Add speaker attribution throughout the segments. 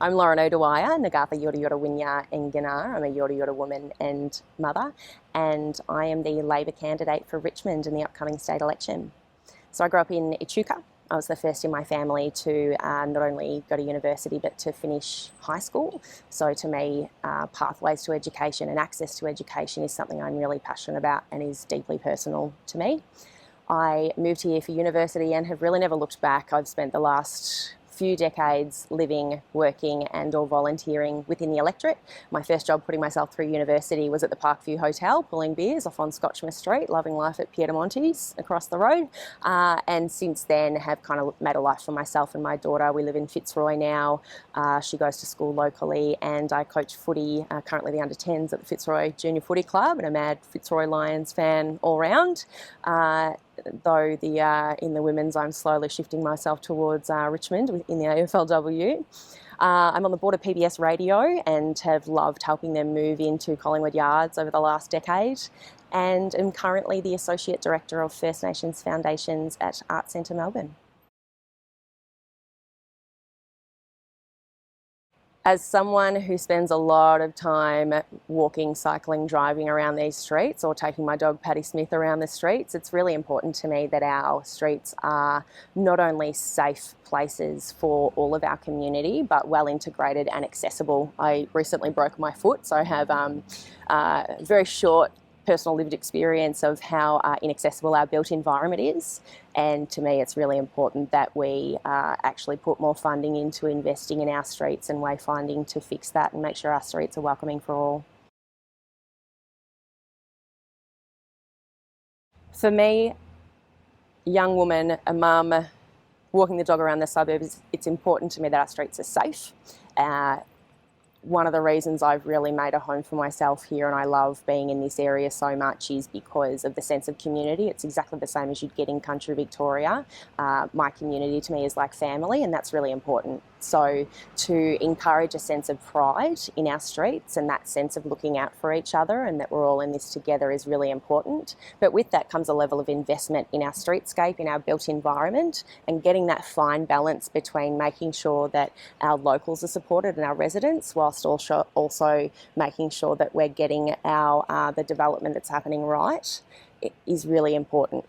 Speaker 1: I'm Lauren O'Dwyer, Nagatha Yorta Yorta Winya Ngana. I'm a Yorta Yorta woman and mother, and I am the Labor candidate for Richmond in the upcoming state election. So I grew up in Echuca. I was the first in my family to not only go to university but to finish high school. So to me, pathways to education and access to education is something I'm really passionate about and is deeply personal to me. I moved here for university and have really never looked back. I've spent the last few decades living, working and or volunteering within the electorate. My first job putting myself through university was at the Parkview Hotel, pulling beers off on Scotchmouth Street, loving life at Piedemonte's across the road. And since then have kind of made a life for myself and my daughter. We live in Fitzroy now. She goes to school locally and I coach footy, currently the under-10s at the Fitzroy Junior Footy Club, and a mad Fitzroy Lions fan all round. Though in the women's I'm slowly shifting myself towards Richmond in the AFLW. I'm on the board of PBS Radio and have loved helping them move into Collingwood Yards over the last decade, and am currently the Associate Director of First Nations Foundations at Arts Centre Melbourne. As someone who spends a lot of time walking, cycling, driving around these streets, or taking my dog Patty Smith around the streets, it's really important to me that our streets are not only safe places for all of our community, but well integrated and accessible. I recently broke my foot, so I have a very short personal lived experience of how inaccessible our built environment is. And to me, it's really important that we actually put more funding into investing in our streets and wayfinding to fix that and make sure our streets are welcoming for all. For me, young woman, a mum, walking the dog around the suburbs, it's important to me that our streets are safe. One of the reasons I've really made a home for myself here and I love being in this area so much is because of the sense of community. It's exactly the same as you'd get in country Victoria. My community to me is like family, and that's really important. So to encourage a sense of pride in our streets and that sense of looking out for each other and that we're all in this together is really important. But with that comes a level of investment in our streetscape, in our built environment, and getting that fine balance between making sure that our locals are supported and our residents, whilst also making sure that we're getting our the development that's happening right. It is really important.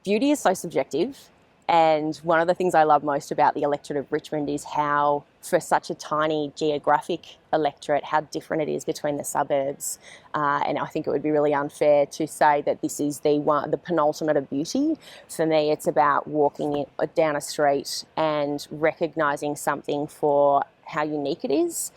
Speaker 1: Beauty is so subjective, and one of the things I love most about the electorate of Richmond is how, for such a tiny geographic electorate, how different it is between the suburbs. And I think it would be really unfair to say that this is the penultimate of beauty. For me, it's about walking down a street and recognising something for how unique it is,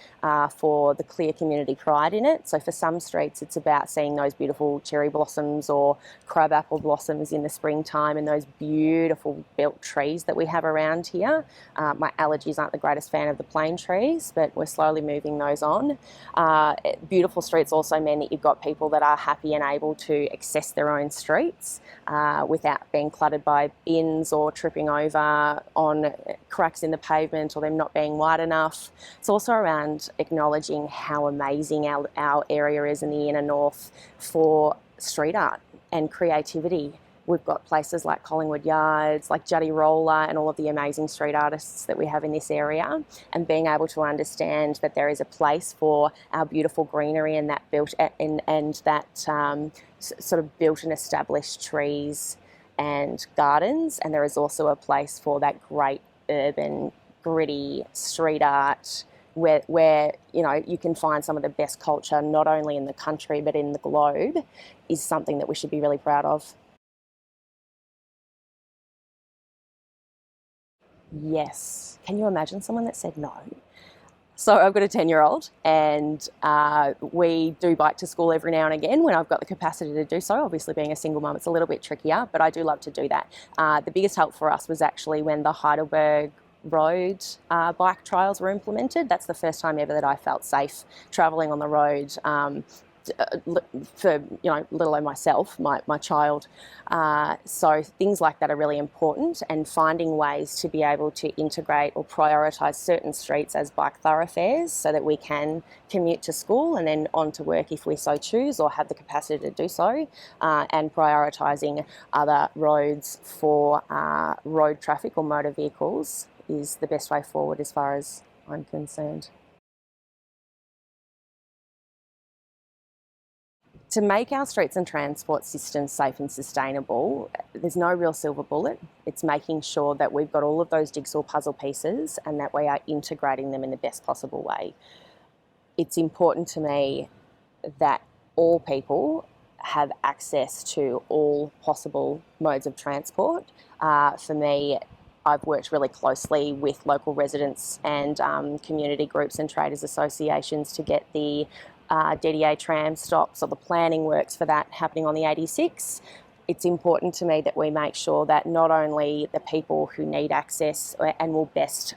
Speaker 1: for the clear community pride in it. So for some streets, it's about seeing those beautiful cherry blossoms or crabapple blossoms in the springtime and those beautiful built trees that we have around here. My allergies aren't the greatest fan of the plane trees, but we're slowly moving those on. Beautiful streets also mean that you've got people that are happy and able to access their own streets without being cluttered by bins or tripping over on cracks in the pavement or them not being wide enough. It's also around acknowledging how amazing our area is in the inner north for street art and creativity. We've got places like Collingwood Yards, like Juddy Roller, and all of the amazing street artists that we have in this area, and being able to understand that there is a place for our beautiful greenery and that sort of built and established trees and gardens, and there is also a place for that great urban gritty street art where you can find some of the best culture not only in the country but in the globe, is something that we should be really proud of. Yes. Can you imagine someone that said no? So I've got a 10-year-old and we do bike to school every now and again when I've got the capacity to do so. Obviously being a single mum, it's a little bit trickier, but I do love to do that. The biggest help for us was actually when the Heidelberg road bike trials were implemented. That's the first time ever that I felt safe travelling on the road. for, let alone myself, my child. So things like that are really important, and finding ways to be able to integrate or prioritise certain streets as bike thoroughfares so that we can commute to school and then on to work if we so choose or have the capacity to do so, and prioritising other roads for road traffic or motor vehicles is the best way forward as far as I'm concerned. To make our streets and transport systems safe and sustainable, there's no real silver bullet. It's making sure that we've got all of those jigsaw puzzle pieces and that we are integrating them in the best possible way. It's important to me that all people have access to all possible modes of transport. For me, I've worked really closely with local residents and community groups and traders associations to get the DDA tram stops or the planning works for that happening on the 86. It's important to me that we make sure that not only the people who need access and will best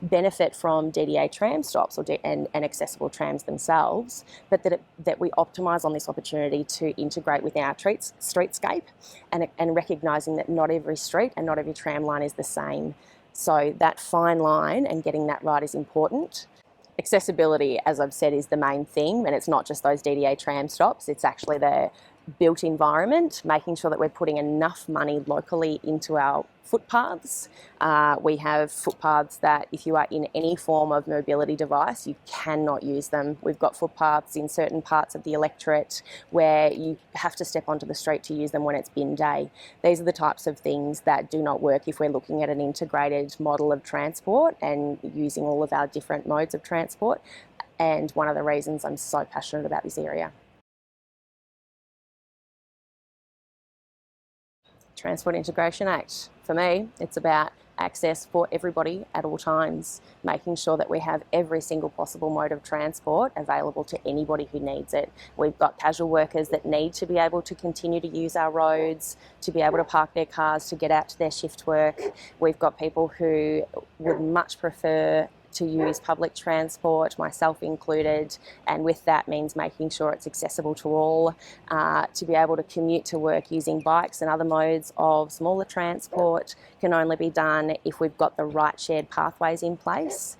Speaker 1: benefit from DDA tram stops and accessible trams themselves, but that we optimise on this opportunity to integrate with our streetscape and recognising that not every street and not every tram line is the same. So that fine line and getting that right is important. Accessibility, as I've said, is the main thing, and it's not just those DDA tram stops, it's actually the built environment, making sure that we're putting enough money locally into our footpaths. We have footpaths that if you are in any form of mobility device, you cannot use them. We've got footpaths in certain parts of the electorate where you have to step onto the street to use them when it's bin day. These are the types of things that do not work if we're looking at an integrated model of transport and using all of our different modes of transport. And one of the reasons I'm so passionate about this area. Transport Integration Act. For me, it's about access for everybody at all times, making sure that we have every single possible mode of transport available to anybody who needs it. We've got casual workers that need to be able to continue to use our roads, to be able to park their cars to get out to their shift work. We've got people who would much prefer to use public transport, myself included, and with that means making sure it's accessible to all, to be able to commute to work using bikes and other modes of smaller transport can only be done if we've got the right shared pathways in place,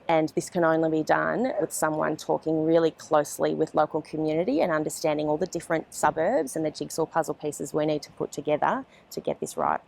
Speaker 1: and this can only be done with someone talking really closely with local community and understanding all the different suburbs and the jigsaw puzzle pieces we need to put together to get this right.